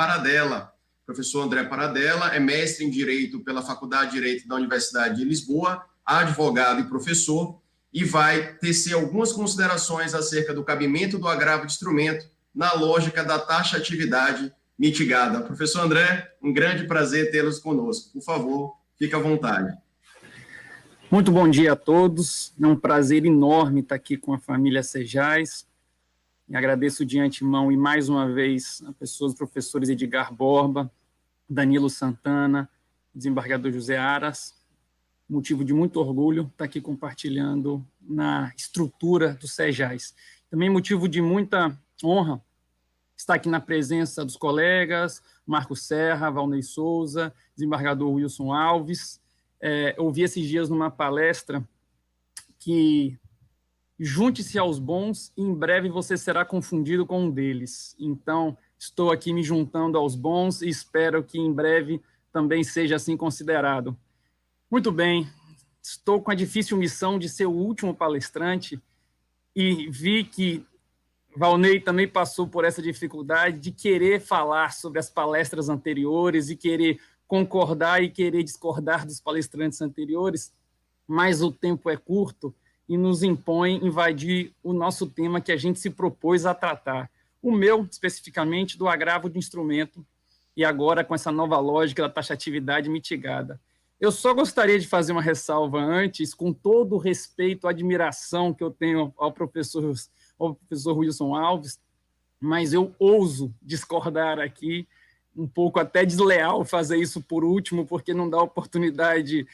Paradella. O professor André Paradella é mestre em Direito pela Faculdade de Direito da Universidade de Lisboa, advogado e professor, e vai tecer algumas considerações acerca do cabimento do agravo de instrumento na lógica da taxatividade mitigada. Professor André, um grande prazer tê-los conosco. Por favor, fique à vontade. Muito bom dia a todos. É um prazer enorme estar aqui com a família Sejais. E agradeço de antemão e mais uma vez a pessoas, professores Edgar Borba, Danilo Santana, desembargador José Aras. Motivo de muito orgulho estar aqui compartilhando na estrutura do Sejais. Também motivo de muita honra estar aqui na presença dos colegas, Marco Serra, Valnei Souza, desembargador Wilson Alves. Ouvi esses dias numa palestra que junte-se aos bons e em breve você será confundido com um deles. Então, estou aqui me juntando aos bons e espero que em breve também seja assim considerado. Muito bem, estou com a difícil missão de ser o último palestrante e vi que Valnei também passou por essa dificuldade de querer falar sobre as palestras anteriores e querer concordar e querer discordar dos palestrantes anteriores, mas o tempo é curto e nos impõe invadir o nosso tema que a gente se propôs a tratar. O meu, especificamente, do agravo de instrumento, e agora com essa nova lógica da taxatividade mitigada. Eu só gostaria de fazer uma ressalva antes, com todo o respeito, a admiração que eu tenho ao professor Wilson Alves, mas eu ouso discordar aqui, um pouco até desleal fazer isso por último, porque não dá oportunidade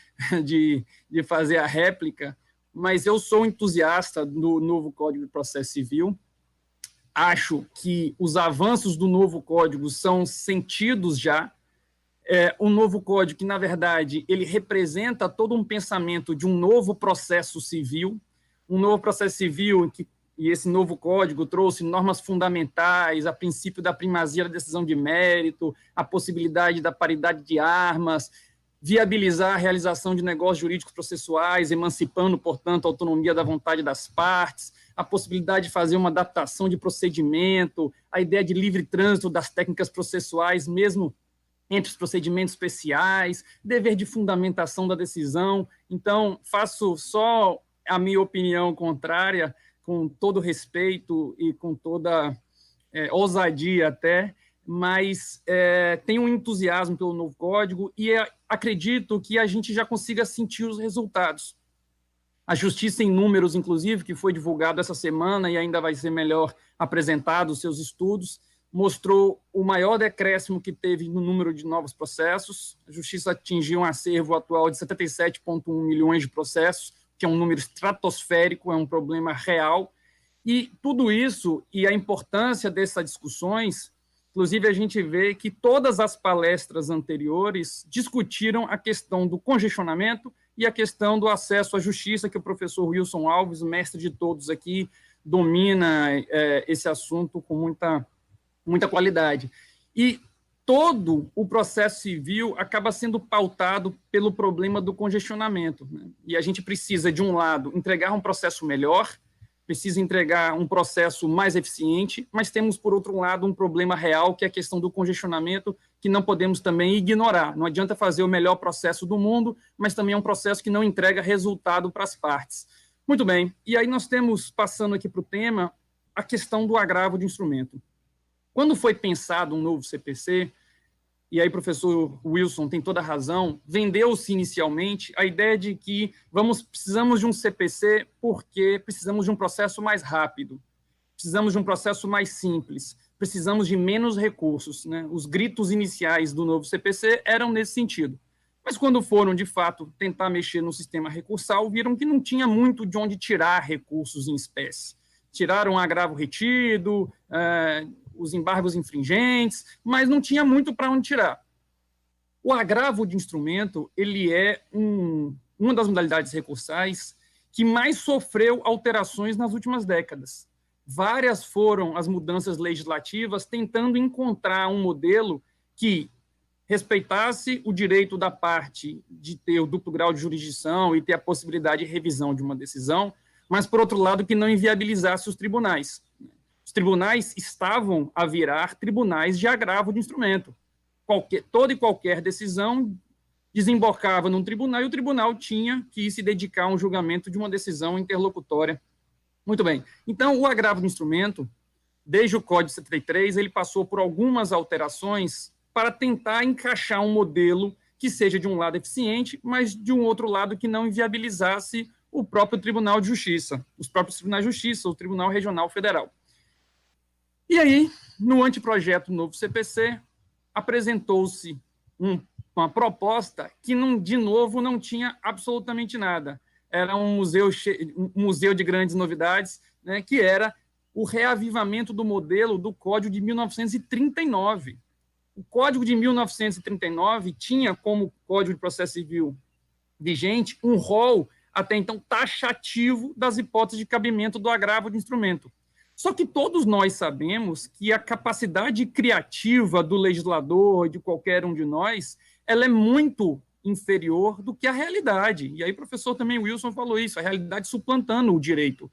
de fazer a réplica, mas eu sou entusiasta do novo Código de Processo Civil, acho que os avanços do novo Código são sentidos já, um novo código que, na verdade, ele representa todo um pensamento de um novo processo civil e esse novo código trouxe normas fundamentais, a princípio da primazia da decisão de mérito, a possibilidade da paridade de armas, viabilizar a realização de negócios jurídicos processuais, emancipando, portanto, a autonomia da vontade das partes, a possibilidade de fazer uma adaptação de procedimento, a ideia de livre trânsito das técnicas processuais, mesmo entre os procedimentos especiais, dever de fundamentação da decisão. Então, faço só a minha opinião contrária, com todo respeito e com toda ousadia até, mas tenho um entusiasmo pelo novo código e acredito que a gente já consiga sentir os resultados. A Justiça em Números, inclusive, que foi divulgado essa semana e ainda vai ser melhor apresentado os seus estudos, mostrou o maior decréscimo que teve no número de novos processos. A Justiça atingiu um acervo atual de 77,1 milhões de processos, que é um número estratosférico, é um problema real. E tudo isso e a importância dessas discussões, inclusive a gente vê que todas as palestras anteriores discutiram a questão do congestionamento e a questão do acesso à justiça, que o professor Wilson Alves, o mestre de todos aqui, domina esse assunto com muita qualidade. E todo o processo civil acaba sendo pautado pelo problema do congestionamento, né? E a gente precisa, de um lado, entregar um processo melhor, precisa entregar um processo mais eficiente, mas temos, por outro lado, um problema real, que é a questão do congestionamento, que não podemos também ignorar. Não adianta fazer o melhor processo do mundo, mas também é um processo que não entrega resultado para as partes. Muito bem, e aí nós temos, passando aqui para o tema, a questão do agravo de instrumento. Quando foi pensado um novo CPC, e aí o professor Wilson tem toda a razão, vendeu-se inicialmente a ideia de que precisamos de um CPC porque precisamos de um processo mais rápido, precisamos de um processo mais simples, precisamos de menos recursos, né? Os gritos iniciais do novo CPC eram nesse sentido. Mas quando foram, de fato, tentar mexer no sistema recursal, viram que não tinha muito de onde tirar recursos em espécie. Tiraram o agravo retido, os embargos infringentes, mas não tinha muito para onde tirar. O agravo de instrumento, ele é uma das modalidades recursais que mais sofreu alterações nas últimas décadas. Várias foram as mudanças legislativas tentando encontrar um modelo que respeitasse o direito da parte de ter o duplo grau de jurisdição e ter a possibilidade de revisão de uma decisão, mas, por outro lado, que não inviabilizasse os tribunais. Os tribunais estavam a virar tribunais de agravo de instrumento. Toda e qualquer decisão desembocava num tribunal e o tribunal tinha que se dedicar a um julgamento de uma decisão interlocutória. Muito bem. Então, o agravo de instrumento, desde o Código de 73, ele passou por algumas alterações para tentar encaixar um modelo que seja, de um lado, eficiente, mas, de um outro lado, que não inviabilizasse o próprio Tribunal de Justiça, os próprios Tribunais de Justiça, o Tribunal Regional Federal. E aí, no anteprojeto do novo CPC, apresentou-se uma proposta que, de novo, não tinha absolutamente nada. Era um museu de grandes novidades, né, que era o reavivamento do modelo do Código de 1939. O Código de 1939 tinha como Código de Processo Civil vigente um rol, até então, taxativo das hipóteses de cabimento do agravo de instrumento. Só que todos nós sabemos que a capacidade criativa do legislador, de qualquer um de nós, ela é muito inferior do que a realidade. E aí o professor também, Wilson, falou isso, a realidade suplantando o direito.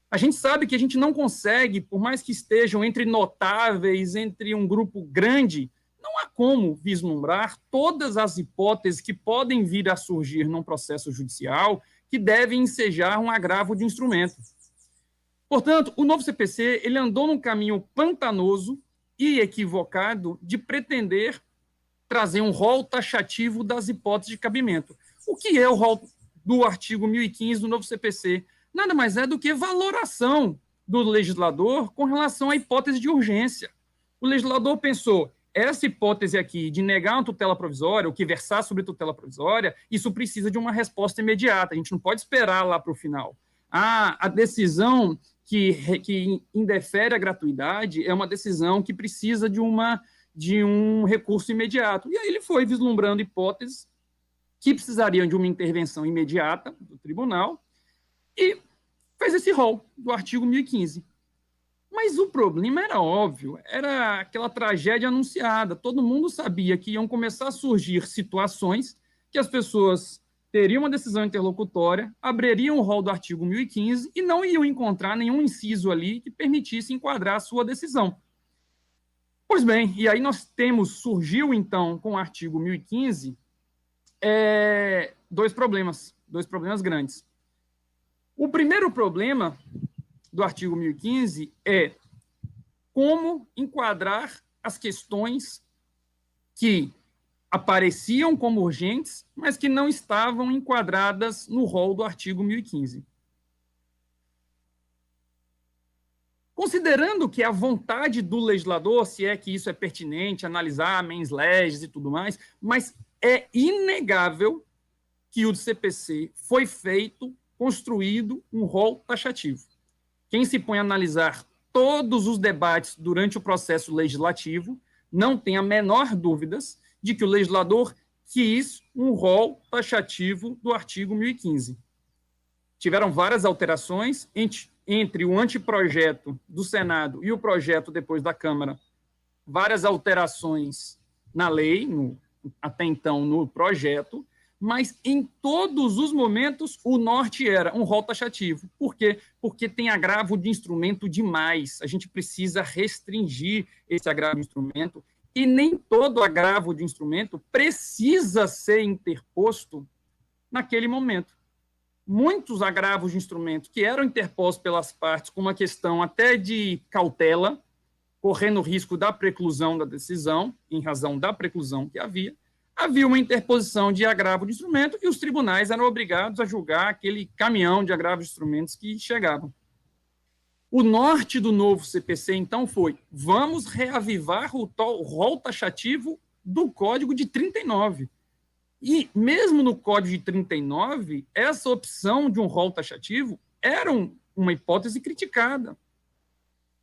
A gente sabe que a gente não consegue, por mais que estejam entre notáveis, entre um grupo grande, não há como vislumbrar todas as hipóteses que podem vir a surgir num processo judicial que devem ensejar um agravo de instrumento. Portanto, o novo CPC ele andou num caminho pantanoso e equivocado de pretender trazer um rol taxativo das hipóteses de cabimento. O que é o rol do artigo 1015 do novo CPC? Nada mais é do que valoração do legislador com relação à hipótese de urgência. O legislador pensou, essa hipótese aqui de negar uma tutela provisória, ou que versar sobre tutela provisória, isso precisa de uma resposta imediata, a gente não pode esperar lá para o final. A decisão que indefere a gratuidade é uma decisão que precisa de um recurso imediato. E aí ele foi vislumbrando hipóteses que precisariam de uma intervenção imediata do tribunal e fez esse rol do artigo 1015. Mas o problema era óbvio, era aquela tragédia anunciada. Todo mundo sabia que iam começar a surgir situações que as pessoas teriam uma decisão interlocutória, abririam o rol do artigo 1015 e não iam encontrar nenhum inciso ali que permitisse enquadrar a sua decisão. Pois bem, e aí surgiu então com o artigo 1015 dois problemas grandes. O primeiro problema do artigo 1015 é como enquadrar as questões que apareciam como urgentes, mas que não estavam enquadradas no rol do artigo 1015. Considerando que a vontade do legislador, se é que isso é pertinente, analisar mens legis e tudo mais, mas é inegável que o CPC foi construído um rol taxativo. Quem se põe a analisar todos os debates durante o processo legislativo não tem a menor dúvidas de que o legislador quis um rol taxativo do artigo 1015. Tiveram várias alterações entre o anteprojeto do Senado e o projeto depois da Câmara, várias alterações na lei, até então no projeto, mas em todos os momentos o norte era um rol taxativo. Por quê? Porque tem agravo de instrumento demais. A gente precisa restringir esse agravo de instrumento e nem todo agravo de instrumento precisa ser interposto naquele momento. Muitos agravos de instrumento que eram interpostos pelas partes com uma questão até de cautela, correndo o risco da preclusão da decisão, em razão da preclusão que havia uma interposição de agravo de instrumento e os tribunais eram obrigados a julgar aquele caminhão de agravo de instrumentos que chegavam. O norte do novo CPC, então, foi: vamos reavivar o rol taxativo do Código de 39. E, mesmo no Código de 39, essa opção de um rol taxativo era uma hipótese criticada.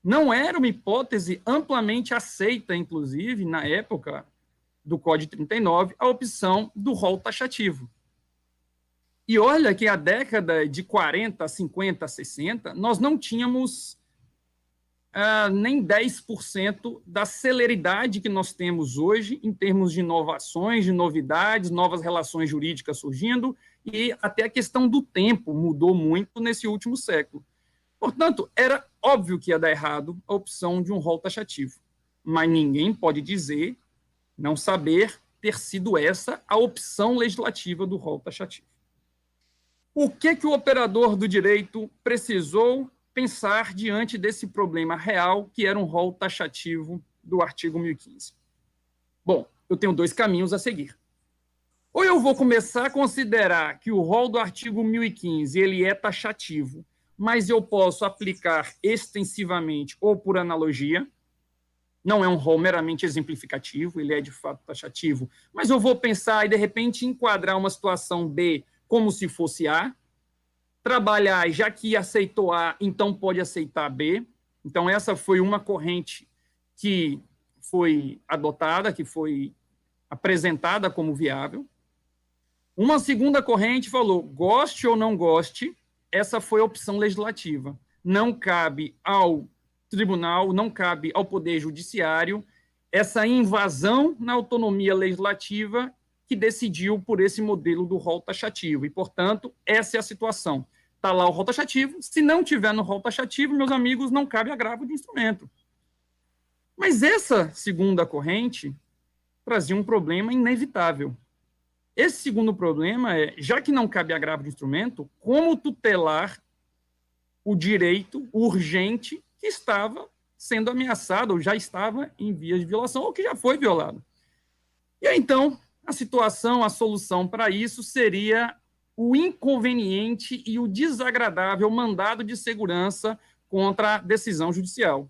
Não era uma hipótese amplamente aceita, inclusive, na época do Código de 39, a opção do rol taxativo. E olha que a década de 40, 50, 60, nós não tínhamos nem 10% da celeridade que nós temos hoje em termos de inovações, de novidades, novas relações jurídicas surgindo, e até a questão do tempo mudou muito nesse último século. Portanto, era óbvio que ia dar errado a opção de um rol taxativo, mas ninguém pode dizer não saber ter sido essa a opção legislativa do rol taxativo. O que o operador do direito precisou pensar diante desse problema real, que era um rol taxativo do artigo 1015? Bom, eu tenho dois caminhos a seguir. Ou eu vou começar a considerar que o rol do artigo 1015 ele é taxativo, mas eu posso aplicar extensivamente ou por analogia. Não é um rol meramente exemplificativo, ele é de fato taxativo, mas eu vou pensar e, de repente, enquadrar uma situação B como se fosse A, trabalhar, já que aceitou A, então pode aceitar B. Então, essa foi uma corrente que foi adotada, que foi apresentada como viável. Uma segunda corrente falou, goste ou não goste, essa foi a opção legislativa. Não cabe ao tribunal, não cabe ao Poder Judiciário essa invasão na autonomia legislativa que decidiu por esse modelo do rol taxativo. E, portanto, essa é a situação. Está lá o rol taxativo. Se não tiver no rol taxativo, meus amigos, não cabe agravo de instrumento. Mas essa segunda corrente trazia um problema inevitável. Esse segundo problema é, já que não cabe agravo de instrumento, como tutelar o direito urgente que estava sendo ameaçado, ou já estava em vias de violação, ou que já foi violado. E aí, então, a solução para isso seria o inconveniente e o desagradável mandado de segurança contra a decisão judicial.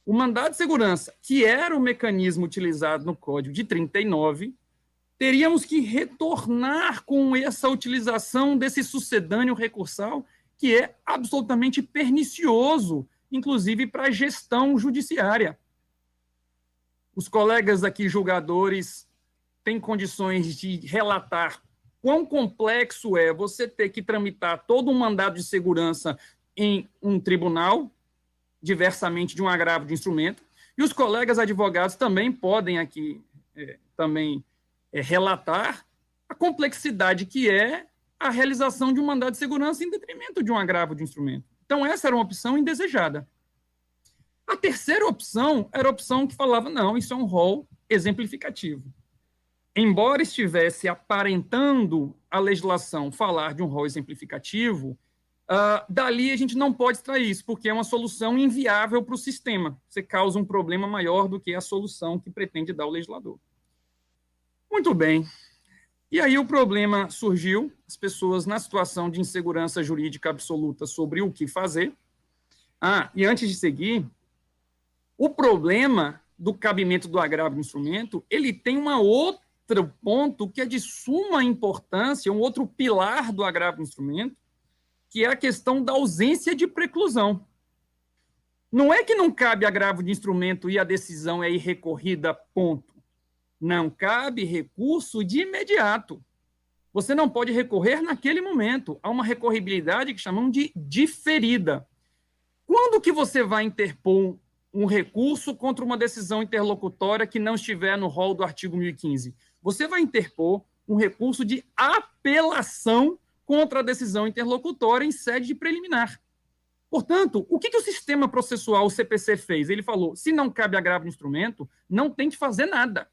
O mandado de segurança, que era o mecanismo utilizado no Código de 39, teríamos que retornar com essa utilização desse sucedâneo recursal, que é absolutamente pernicioso, inclusive para a gestão judiciária. Os colegas aqui, julgadores, têm condições de relatar quão complexo é você ter que tramitar todo um mandado de segurança em um tribunal, diversamente de um agravo de instrumento, e os colegas advogados também podem aqui relatar a complexidade que é a realização de um mandado de segurança em detrimento de um agravo de instrumento. Então, essa era uma opção indesejada. A terceira opção era a opção que falava, não, isso é um rol exemplificativo. Embora estivesse aparentando a legislação falar de um rol exemplificativo, dali a gente não pode extrair isso, porque é uma solução inviável para o sistema. Você causa um problema maior do que a solução que pretende dar o legislador. Muito bem. E aí o problema surgiu, as pessoas na situação de insegurança jurídica absoluta sobre o que fazer. E antes de seguir, o problema do cabimento do agravo do instrumento, ele tem outro ponto que é de suma importância, um outro pilar do agravo do instrumento, que é a questão da ausência de preclusão. Não é que não cabe agravo de instrumento e a decisão é irrecorrida, ponto. Não cabe recurso de imediato. Você não pode recorrer naquele momento. Há uma recorribilidade que chamam de diferida. Quando que você vai interpor um recurso contra uma decisão interlocutória que não estiver no rol do artigo 1015? Você vai interpor um recurso de apelação contra a decisão interlocutória em sede de preliminar. Portanto, o que o sistema processual, o CPC, fez? Ele falou, se não cabe agravo de instrumento, não tem que fazer nada.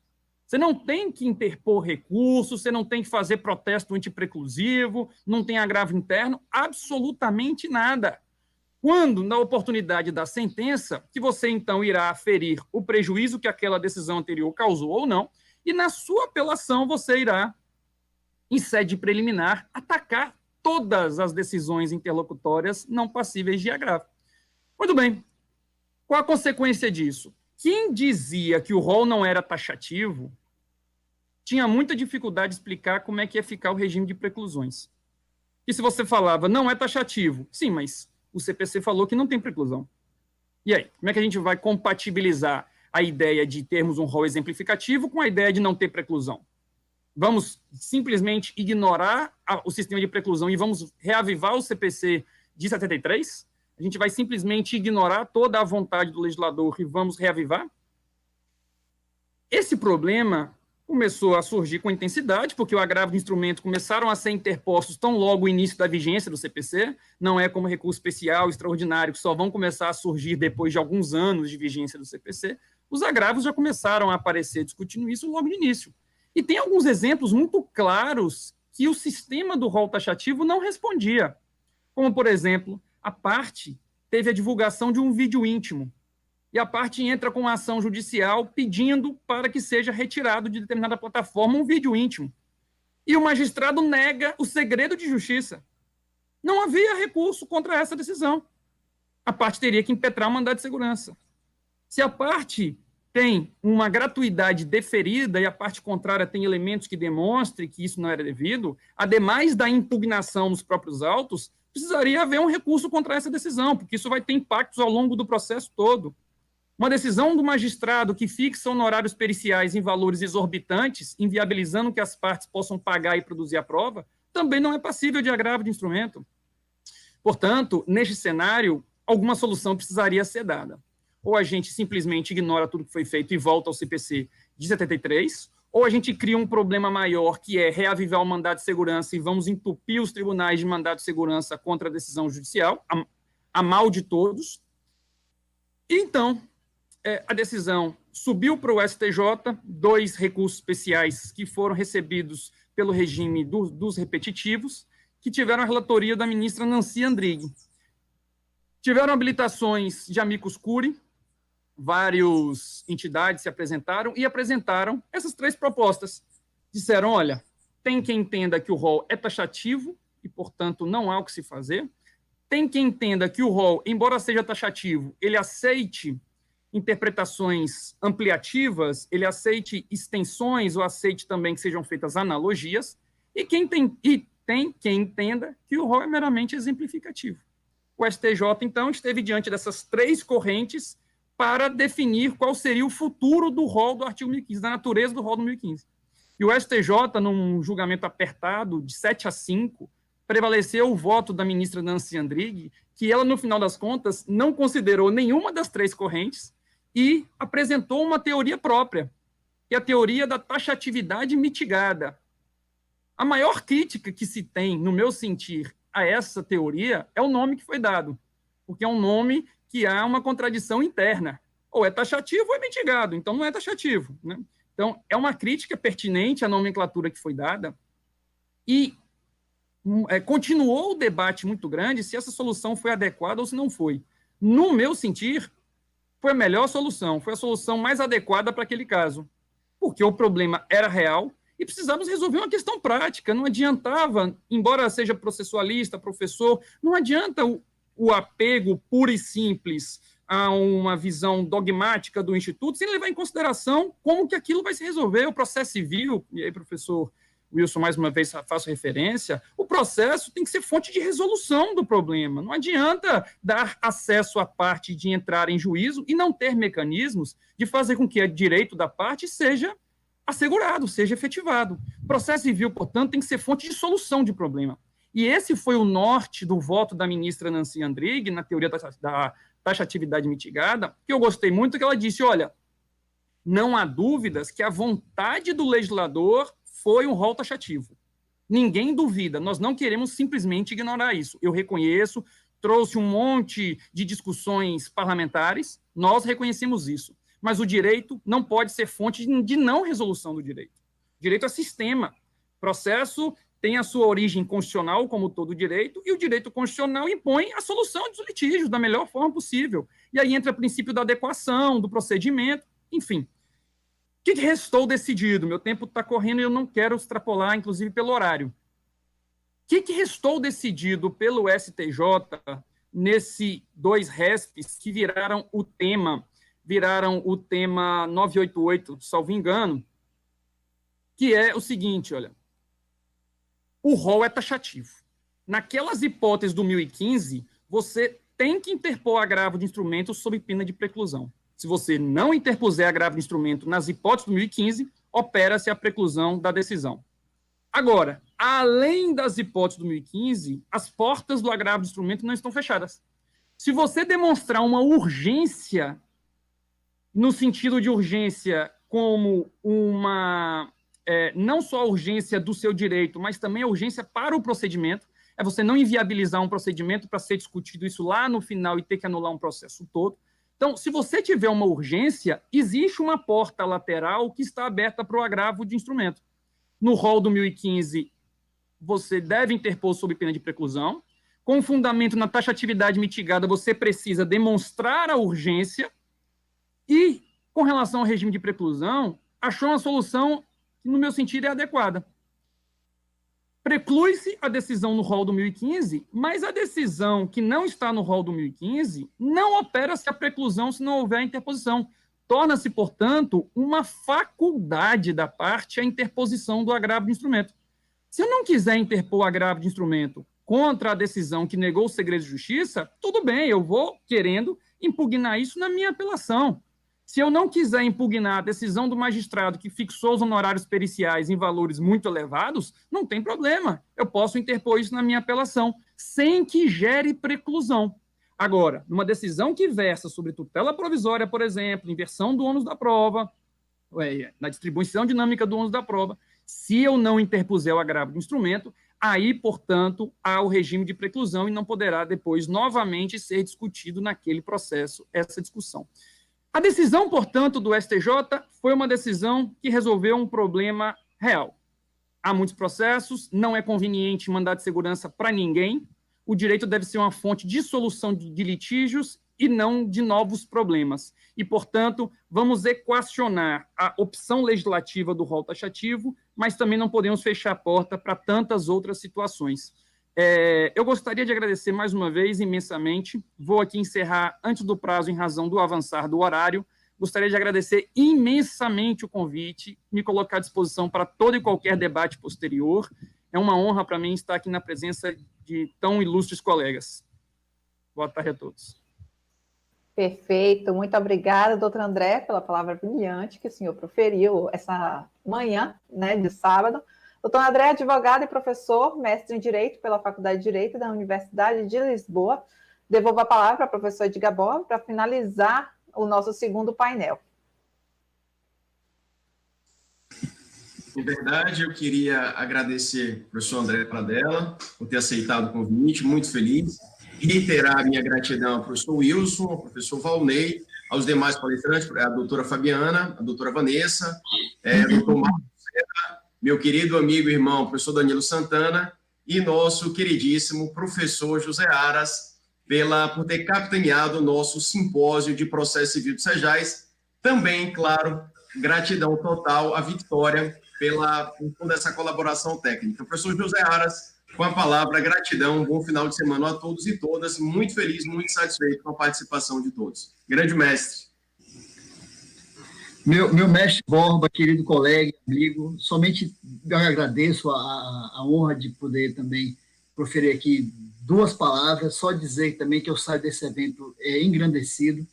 Você não tem que interpor recurso, você não tem que fazer protesto antipreclusivo, não tem agravo interno, absolutamente nada. Quando, na oportunidade da sentença, que você então irá aferir o prejuízo que aquela decisão anterior causou ou não, e na sua apelação você irá, em sede preliminar, atacar todas as decisões interlocutórias não passíveis de agravo. Muito bem. Qual a consequência disso? Quem dizia que o rol não era taxativo tinha muita dificuldade de explicar como é que ia ficar o regime de preclusões. E se você falava, não é taxativo, sim, mas o CPC falou que não tem preclusão. E aí, como é que a gente vai compatibilizar a ideia de termos um rol exemplificativo com a ideia de não ter preclusão? Vamos simplesmente ignorar o sistema de preclusão e vamos reavivar o CPC de 73? A gente vai simplesmente ignorar toda a vontade do legislador e vamos reavivar? Esse problema começou a surgir com intensidade, porque o agravo de instrumento começaram a ser interpostos tão logo o início da vigência do CPC, não é como recurso especial, extraordinário, que só vão começar a surgir depois de alguns anos de vigência do CPC, os agravos já começaram a aparecer discutindo isso logo no início. E tem alguns exemplos muito claros que o sistema do rol taxativo não respondia, como, por exemplo, a parte teve a divulgação de um vídeo íntimo, e a parte entra com a ação judicial pedindo para que seja retirado de determinada plataforma um vídeo íntimo. E o magistrado nega o segredo de justiça. Não havia recurso contra essa decisão. A parte teria que impetrar o mandado de segurança. Se a parte tem uma gratuidade deferida e a parte contrária tem elementos que demonstrem que isso não era devido, ademais da impugnação nos próprios autos, precisaria haver um recurso contra essa decisão, porque isso vai ter impactos ao longo do processo todo. Uma decisão do magistrado que fixa honorários periciais em valores exorbitantes, inviabilizando que as partes possam pagar e produzir a prova, também não é passível de agravo de instrumento. Portanto, neste cenário, alguma solução precisaria ser dada. Ou a gente simplesmente ignora tudo que foi feito e volta ao CPC de 73, ou a gente cria um problema maior, que é reavivar o mandado de segurança e vamos entupir os tribunais de mandado de segurança contra a decisão judicial, a mal de todos. E então, a decisão subiu para o STJ, 2 recursos especiais que foram recebidos pelo regime dos repetitivos, que tiveram a relatoria da ministra Nancy Andrighi. Tiveram habilitações de amicus curiae, várias entidades se apresentaram e apresentaram essas 3 propostas. Disseram, olha, tem quem entenda que o rol é taxativo e, portanto, não há o que se fazer. Tem quem entenda que o rol, embora seja taxativo, ele aceite interpretações ampliativas, ele aceite extensões ou aceite também que sejam feitas analogias, e tem quem entenda que o rol é meramente exemplificativo. O STJ, então, esteve diante dessas 3 correntes para definir qual seria o futuro do rol do artigo 1015, da natureza do rol do 1015. E o STJ, num julgamento apertado de 7-5, prevaleceu o voto da ministra Nancy Andrighi, que ela, no final das contas, não considerou nenhuma das 3 correntes e apresentou uma teoria própria, que é a teoria da taxatividade mitigada. A maior crítica que se tem, no meu sentir, a essa teoria é o nome que foi dado, porque é um nome que há uma contradição interna. Ou é taxativo ou é mitigado, então não é taxativo, né? Então, é uma crítica pertinente à nomenclatura que foi dada e continuou o debate muito grande se essa solução foi adequada ou se não foi. No meu sentir, foi a melhor solução, foi a solução mais adequada para aquele caso, porque o problema era real e precisávamos resolver uma questão prática. Não adiantava, embora seja processualista, professor, não adianta o apego puro e simples a uma visão dogmática do Instituto, sem levar em consideração como que aquilo vai se resolver. O processo civil, e aí, professor Wilson, mais uma vez faço referência, o processo tem que ser fonte de resolução do problema. Não adianta dar acesso à parte de entrar em juízo e não ter mecanismos de fazer com que o direito da parte seja assegurado, seja efetivado. O processo civil, portanto, tem que ser fonte de solução de problema. E esse foi o norte do voto da ministra Nancy Andrighi, na teoria da taxatividade mitigada, que eu gostei muito, que ela disse, olha, não há dúvidas que a vontade do legislador foi um rol taxativo. Ninguém duvida, nós não queremos simplesmente ignorar isso. Eu reconheço, trouxe um monte de discussões parlamentares, nós reconhecemos isso. Mas o direito não pode ser fonte de não resolução do direito. O direito é sistema. O processo tem a sua origem constitucional, como todo direito, e o direito constitucional impõe a solução dos litígios da melhor forma possível. E aí entra o princípio da adequação, do procedimento, enfim. O que restou decidido? Meu tempo está correndo e eu não quero extrapolar, inclusive, pelo horário. O que restou decidido pelo STJ nesse 2 RESPs que viraram o tema 988, salvo engano, que é o seguinte, olha, o rol é taxativo. Naquelas hipóteses do 1015, você tem que interpor agravo de instrumento sob pena de preclusão. Se você não interpuser agravo de instrumento nas hipóteses do 1015, opera-se a preclusão da decisão. Agora, além das hipóteses do 1015, as portas do agravo de instrumento não estão fechadas. Se você demonstrar uma urgência, no sentido de urgência como uma não só a urgência do seu direito, mas também a urgência para o procedimento, é você não inviabilizar um procedimento para ser discutido isso lá no final e ter que anular um processo todo. Então, se você tiver uma urgência, existe uma porta lateral que está aberta para o agravo de instrumento. No rol do 1015, você deve interpor sob pena de preclusão. Com fundamento na taxatividade mitigada, você precisa demonstrar a urgência. E, com relação ao regime de preclusão, achou uma solução que, no meu sentido, é adequada. Preclui-se a decisão no rol do 1015, mas a decisão que não está no rol do 1015 não opera-se a preclusão se não houver interposição. Torna-se, portanto, uma faculdade da parte a interposição do agravo de instrumento. Se eu não quiser interpor o agravo de instrumento contra a decisão que negou o segredo de justiça, tudo bem, eu vou querendo impugnar isso na minha apelação. Se eu não quiser impugnar a decisão do magistrado que fixou os honorários periciais em valores muito elevados, não tem problema. Eu posso interpor isso na minha apelação, sem que gere preclusão. Agora, numa decisão que versa sobre tutela provisória, por exemplo, inversão do ônus da prova, na distribuição dinâmica do ônus da prova, se eu não interpuser o agravo de instrumento, aí, portanto, há o regime de preclusão e não poderá depois novamente ser discutido naquele processo essa discussão. A decisão, portanto, do STJ foi uma decisão que resolveu um problema real. Há muitos processos, não é conveniente mandado de segurança para ninguém, o direito deve ser uma fonte de solução de litígios e não de novos problemas. E, portanto, vamos equacionar a opção legislativa do rol taxativo, mas também não podemos fechar a porta para tantas outras situações. Eu gostaria de agradecer mais uma vez imensamente. Vou aqui encerrar antes do prazo em razão do avançar do horário. Gostaria de agradecer imensamente o convite, me colocar à disposição para todo e qualquer debate posterior. É uma honra para mim estar aqui na presença de tão ilustres colegas. Boa tarde a todos. Perfeito, muito obrigada, doutor André, pela palavra brilhante que o senhor proferiu essa manhã, né, de sábado. Doutor André é advogado e professor, mestre em Direito pela Faculdade de Direito da Universidade de Lisboa. Devolvo a palavra ao professor Edgar Borba para finalizar o nosso segundo painel. Em verdade, eu queria agradecer ao professor André Pradella por ter aceitado o convite, muito feliz. Reiterar a minha gratidão ao professor Wilson, ao professor Valnei, aos demais palestrantes, a doutora Fabiana, a doutora Vanessa, o doutor Marcos Serra, meu querido amigo e irmão, professor Danilo Santana, e nosso queridíssimo professor José Aras, por ter capitaneado o nosso simpósio de processo civil de Sejais. Também, claro, gratidão total à Vitória por toda essa colaboração técnica. Professor José Aras, com a palavra, gratidão, bom final de semana a todos e todas, muito feliz, muito satisfeito com a participação de todos. Grande mestre. Meu mestre Borba, querido colega, amigo, somente eu agradeço a honra de poder também proferir aqui duas palavras, só dizer também que eu saio desse evento engrandecido.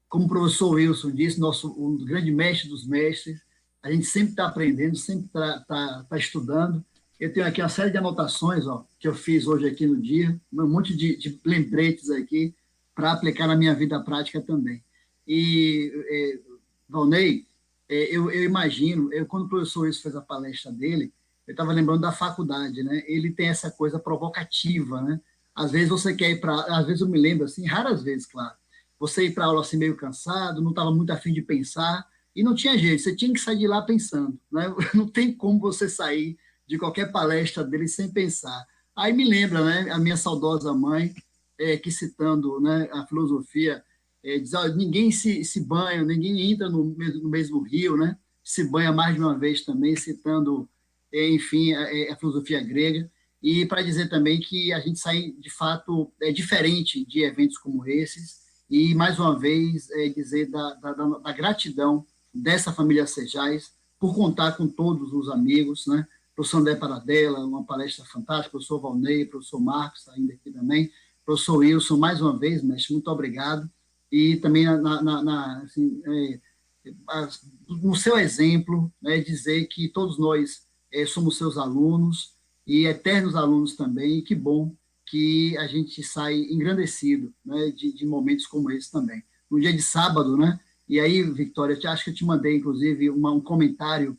Como o professor Wilson disse, um grande mestre dos mestres, a gente sempre está aprendendo, sempre está estudando. Eu tenho aqui uma série de anotações que eu fiz hoje aqui no dia, um monte de lembretes aqui para aplicar na minha vida prática também. E, Valnei, eu imagino, quando o professor Wilson fez a palestra dele, eu estava lembrando da faculdade, né? Ele tem essa coisa provocativa, né? Às vezes você quer ir para... Às vezes eu me lembro, assim, raras vezes, claro, você ir para a aula assim meio cansado, não estava muito afim de pensar, e não tinha jeito, você tinha que sair de lá pensando, né? Não tem como você sair de qualquer palestra dele sem pensar. Aí me lembra, né, a minha saudosa mãe, que citando, né, a filosofia, diz, ninguém se banha, ninguém entra no mesmo rio, né, se banha mais de uma vez também, citando, enfim, a filosofia grega, e para dizer também que a gente sai, de fato, diferente de eventos como esses, e, mais uma vez, dizer da gratidão dessa família Sejais por contar com todos os amigos, né, professor André Pradella, uma palestra fantástica, professor Valnei, professor Marcos, ainda aqui também, professor Wilson, mais uma vez, mestre, muito obrigado, e também assim, no seu exemplo, né, dizer que todos nós somos seus alunos, e eternos alunos também, e que bom que a gente sai engrandecido, né, de momentos como esse também. No dia de sábado, né, e aí, Victória, acho que eu te mandei, inclusive, um comentário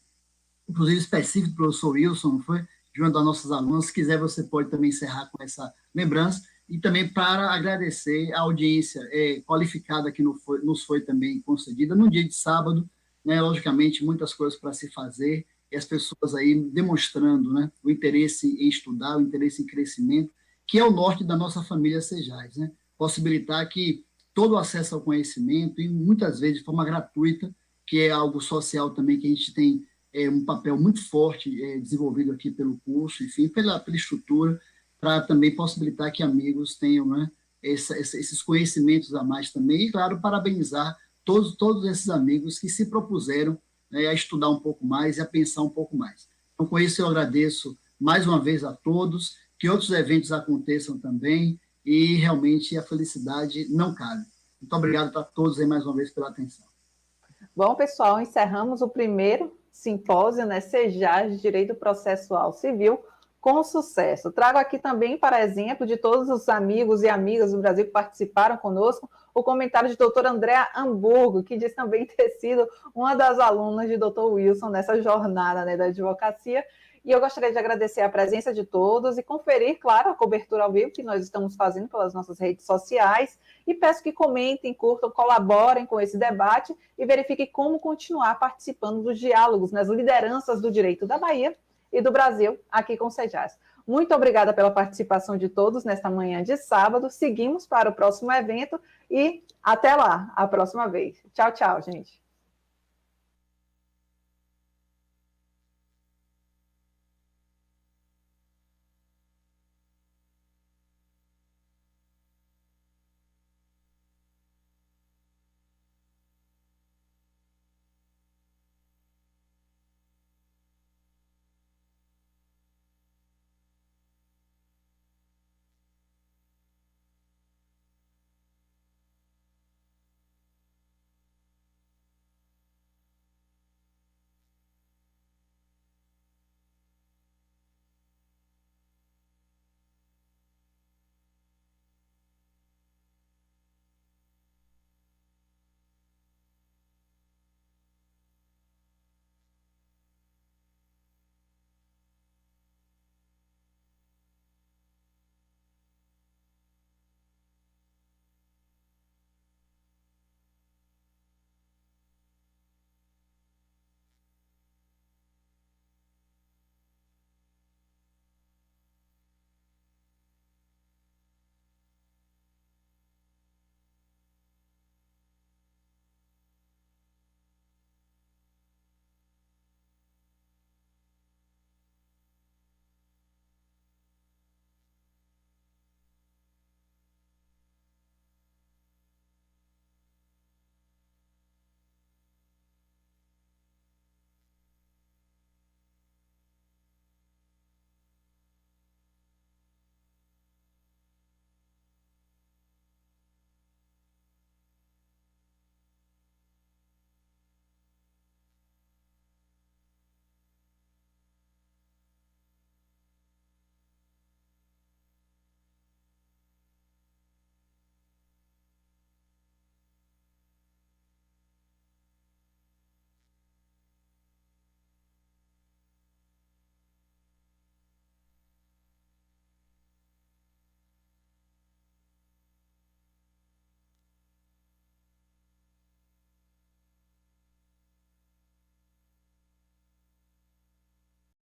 inclusive específico do professor Wilson, não foi? De uma das nossas alunas. Se quiser, você pode também encerrar com essa lembrança. E também para agradecer a audiência qualificada que nos foi também concedida no dia de sábado, né? Logicamente, muitas coisas para se fazer, e as pessoas aí demonstrando, né, o interesse em estudar, o interesse em crescimento, que é o norte da nossa família Sejais, né? Possibilitar que todo o acesso ao conhecimento, e muitas vezes de forma gratuita, que é algo social também que a gente tem um papel muito forte desenvolvido aqui pelo curso, enfim, pela estrutura, para também possibilitar que amigos tenham, né, esses conhecimentos a mais também, e, claro, parabenizar todos esses amigos que se propuseram, né, a estudar um pouco mais e a pensar um pouco mais. Então, com isso, eu agradeço mais uma vez a todos, que outros eventos aconteçam também, e realmente a felicidade não cabe. Muito obrigado para todos aí mais uma vez pela atenção. Bom, pessoal, encerramos o primeiro simpósio, né, Sejais de Direito Processual Civil, com sucesso. Trago aqui também, para exemplo de todos os amigos e amigas do Brasil que participaram conosco, o comentário de doutora Andréa Hamburgo, que diz também ter sido uma das alunas de doutor Wilson nessa jornada, né, da advocacia. E eu gostaria de agradecer a presença de todos e conferir, claro, a cobertura ao vivo que nós estamos fazendo pelas nossas redes sociais. E peço que comentem, curtam, colaborem com esse debate e verifiquem como continuar participando dos diálogos nas lideranças do direito da Bahia e do Brasil, aqui com o Sejais. Muito obrigada pela participação de todos nesta manhã de sábado. Seguimos para o próximo evento e até lá, a próxima vez. Tchau, tchau, gente.